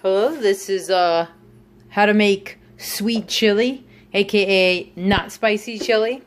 Hello, this is how to make sweet chili, aka not spicy chili.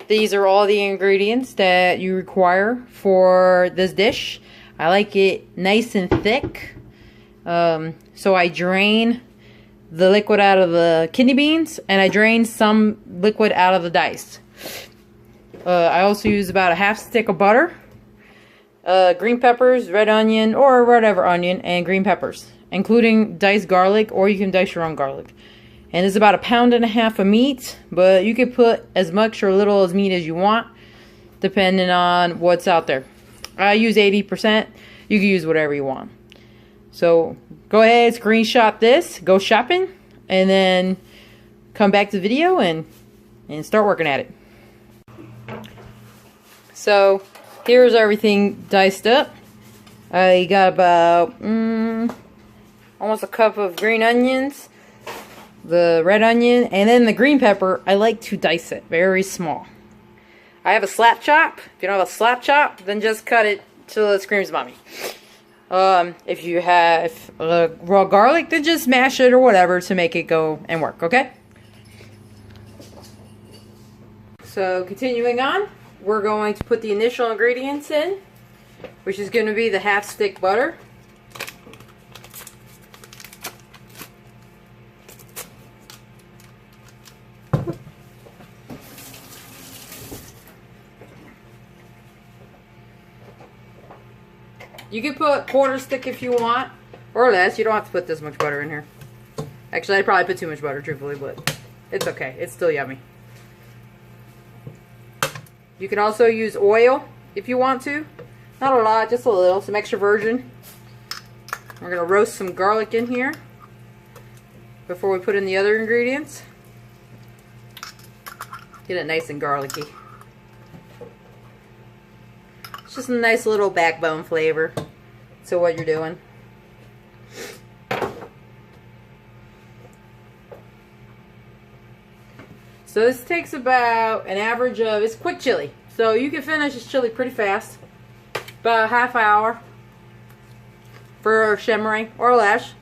These are all the ingredients that you require for this dish. I like it nice and thick. So I drain the liquid out of the kidney beans and I drain some liquid out of the dice. I also use about a half stick of butter, green peppers, red onion, or whatever onion, and green peppers, including diced garlic, or you can dice your own garlic. And it's about 1.5 pounds of meat, but you can put as much or little as meat as you want, depending on what's out there. I use 80%. You can use whatever you want. So go ahead, screenshot this, go shopping, and then come back to the video and start working at it. So here's everything diced up. I got about almost a cup of green onions, the red onion, and then the green pepper. I like to dice it very small. I have a slap chop. If you don't have a slap chop, then just cut it till it screams mommy. If you have raw garlic, then just mash it or whatever to make it go and work, okay? So continuing on, we're going to put the initial ingredients in, which is going to be the half stick butter. You can put 1/4 stick if you want, or less. You don't have to put this much butter in here. Actually, I'd probably put too much butter, truthfully, but it's okay. It's still yummy. You can also use oil if you want to. Not a lot, just a little. Some extra virgin. We're going to roast some garlic in here before we put in the other ingredients. Get it nice and garlicky. It's just a nice little backbone flavor to what you're doing. So this takes about an average of, it's quick chili. So you can finish this chili pretty fast. About a half hour for shimmering or less.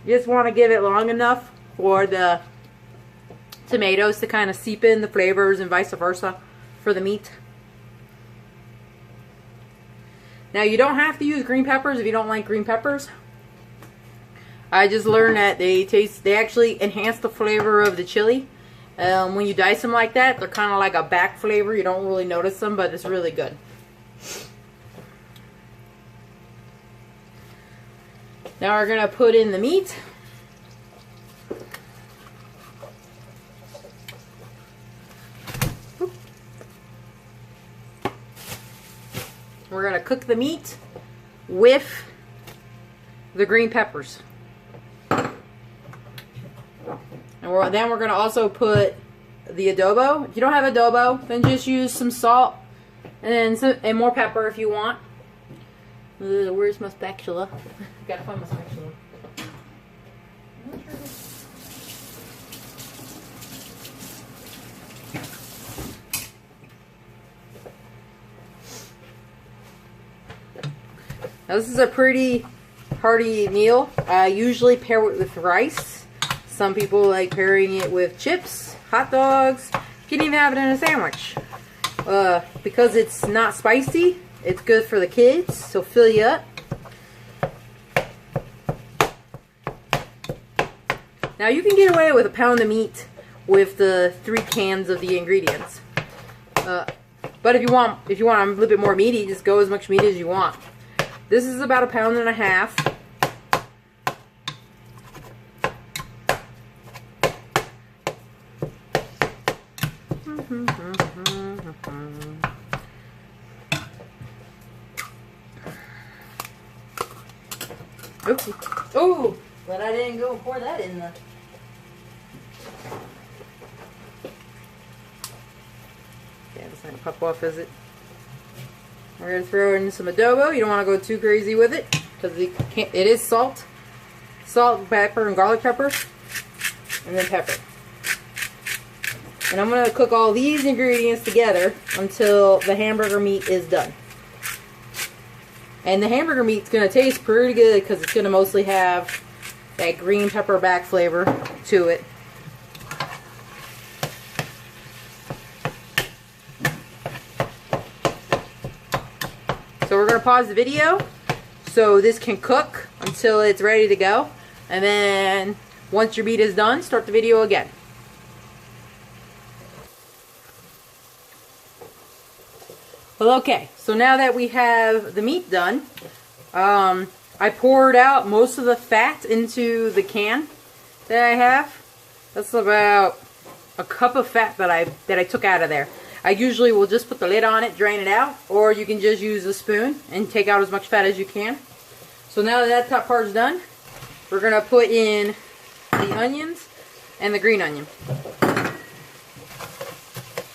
You just want to give it long enough for the tomatoes to kind of seep in the flavors and vice versa for the meat. Now you don't have to use green peppers if you don't like green peppers. I just learned that they actually enhance the flavor of the chili. When you dice them like that, they're kind of like a back flavor. You don't really notice them, but it's really good. Now we're going to put in the meat. We're going to cook the meat with the green peppers. And then we're going to also put the adobo. If you don't have adobo, then just use some salt and more pepper if you want. Where's my spatula? Gotta find my spatula. Now this is a pretty hearty meal. I usually pair it with rice. Some people like pairing it with chips, hot dogs. You can even have it in a sandwich. Because it's not spicy, it's good for the kids, so fill you up. Now you can get away with 1 pound of meat with the 3 cans of the ingredients. But if you want a little bit more meaty, just go as much meat as you want. This is about 1.5 pounds. Oh, but I didn't go and pour that in the... Yeah, it's not going to pop off, is it? We're going to throw in some adobo. You don't want to go too crazy with it, because it is salt. Salt, pepper, and garlic pepper. And then pepper. And I'm going to cook all these ingredients together until the hamburger meat is done. And the hamburger meat's going to taste pretty good because it's going to mostly have that green pepper back flavor to it. So we're going to pause the video so this can cook until it's ready to go. And then once your meat is done, start the video again. Well, okay, so now that we have the meat done, I poured out most of the fat into the can that I have. That's about a cup of fat that I took out of there. I usually will just put the lid on it, drain it out, or you can just use a spoon and take out as much fat as you can. So now that that top part's done, we're going to put in the onions and the green onion.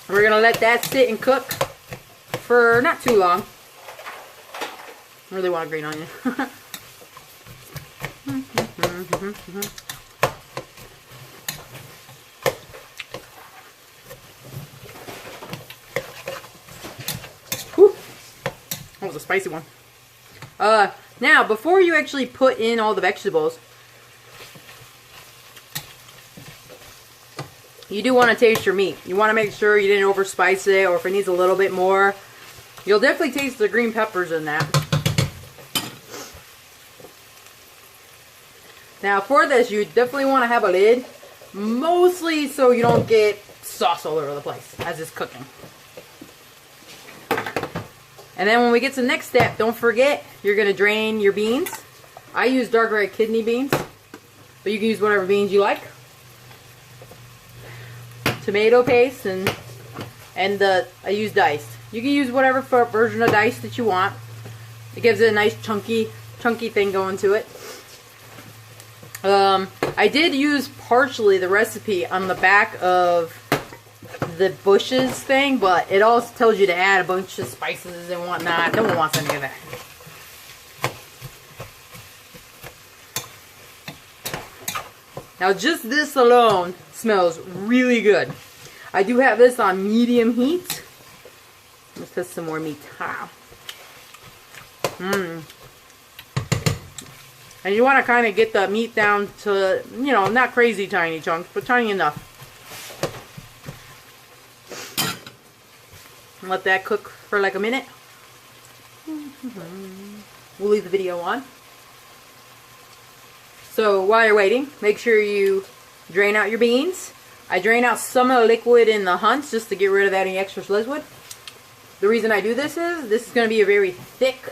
We're going to let that sit and cook for not too long. I really want a green onion. Whew. That was a spicy one. Now, before you actually put in all the vegetables, you do want to taste your meat. You want to make sure you didn't overspice it, or if it needs a little bit more. You'll definitely taste the green peppers in that. Now for this, you definitely want to have a lid, mostly so you don't get sauce all over the place as it's cooking. And then when we get to the next step, don't forget, you're going to drain your beans. I use dark red kidney beans, but you can use whatever beans you like. Tomato paste and I use diced. You can use whatever version of diced that you want. It gives it a nice chunky thing going to it. I did use partially the recipe on the back of the bushes thing, but it also tells you to add a bunch of spices and whatnot. No one wants any of that. Now just this alone smells really good. I do have this on medium heat. Let's put some more meat. And you want to kind of get the meat down to, you know, not crazy tiny chunks, but tiny enough. And let that cook for like a minute. We'll leave the video on. So while you're waiting, make sure you drain out your beans. I drain out some of the liquid in the hunts just to get rid of any extra liquid. The reason I do this is going to be a very thick,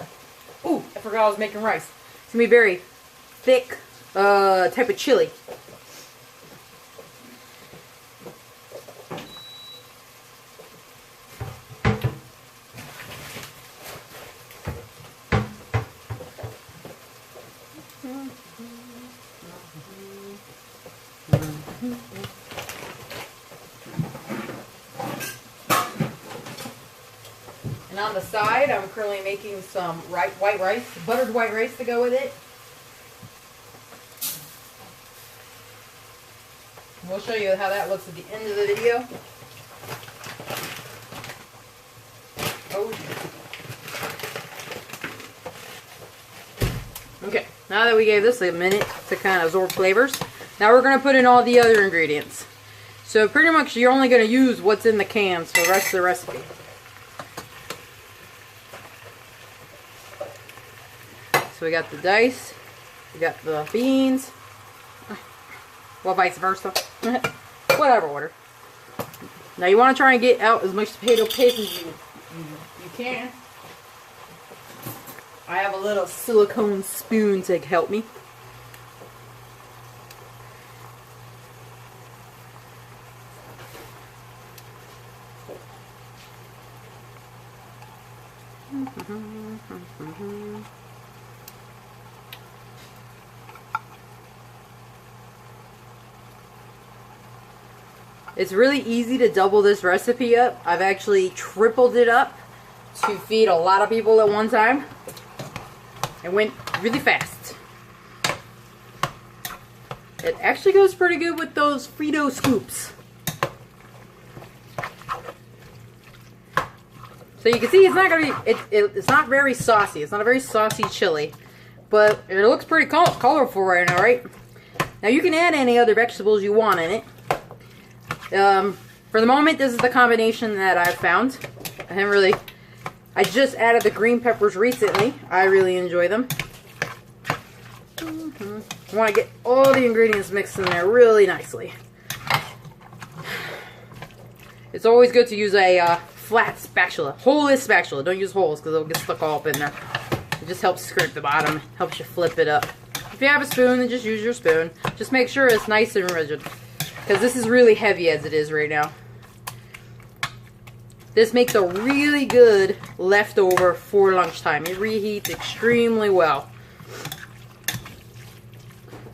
ooh, I forgot I was making rice. It's going to be very thick type of chili. And on the side, I'm currently making some white rice, buttered white rice to go with it. We'll show you how that looks at the end of the video. Oh. Okay, now that we gave this a minute to kind of absorb flavors, now we're going to put in all the other ingredients. So pretty much you're only going to use what's in the cans for the rest of the recipe. So we got the dice, we got the beans, well, vice versa, whatever order. Now you want to try and get out as much potato paste as you can. I have a little silicone spoon to help me. It's really easy to double this recipe up. I've actually tripled it up to feed a lot of people at one time. It went really fast. It actually goes pretty good with those Frito scoops. So So you can see it's not gonna be, it's not very saucy. It's not a very saucy chili, but it looks pretty colorful right now, right? Now you can add any other vegetables you want in it. For the moment, this is the combination that I've found. I just added the green peppers recently. I really enjoy them. I want to get all the ingredients mixed in there really nicely. It's always good to use a flat spatula, holeless spatula. Don't use holes because it'll get stuck all up in there. It just helps scrape the bottom, helps you flip it up. If you have a spoon, then just use your spoon. Just make sure it's nice and rigid, because this is really heavy as it is right now. This makes a really good leftover for lunchtime. It reheats extremely well.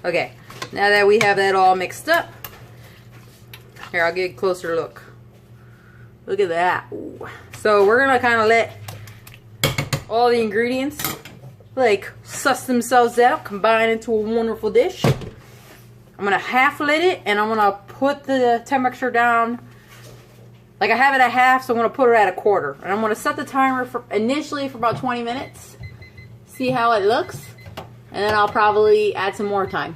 Okay, now that we have that all mixed up, here, I'll get a closer look. Look at that. Ooh. So we're gonna kind of let all the ingredients like suss themselves out, combine into a wonderful dish. I'm gonna half lit it, and I'm gonna put the temperature down. Like, I have it at half, so I'm gonna put it at a quarter, and I'm gonna set the timer for initially for about 20 minutes. See how it looks, and then I'll probably add some more time.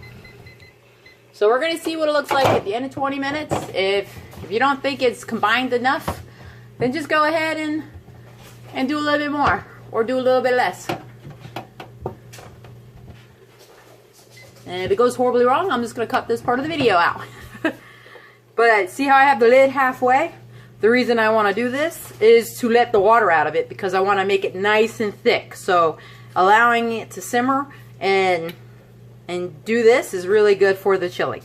So we're gonna see what it looks like at the end of 20 minutes. If you don't think it's combined enough, then just go ahead and do a little bit more, or do a little bit less. And if it goes horribly wrong, I'm just going to cut this part of the video out. But see how I have the lid halfway? The reason I want to do this is to let the water out of it, because I want to make it nice and thick. So allowing it to simmer and do this is really good for the chili.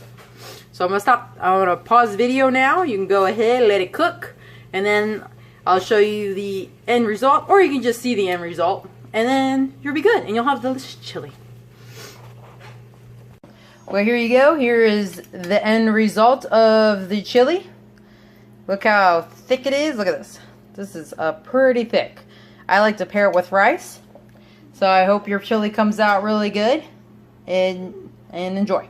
So I'm going to stop. I'm going to pause the video now. You can go ahead, let it cook, and then I'll show you the end result, or you can just see the end result, and then you'll be good, and you'll have delicious chili. Well, here you go. Here is the end result of the chili. Look how thick it is. Look at this. This is pretty thick. I like to pair it with rice. So I hope your chili comes out really good, and enjoy.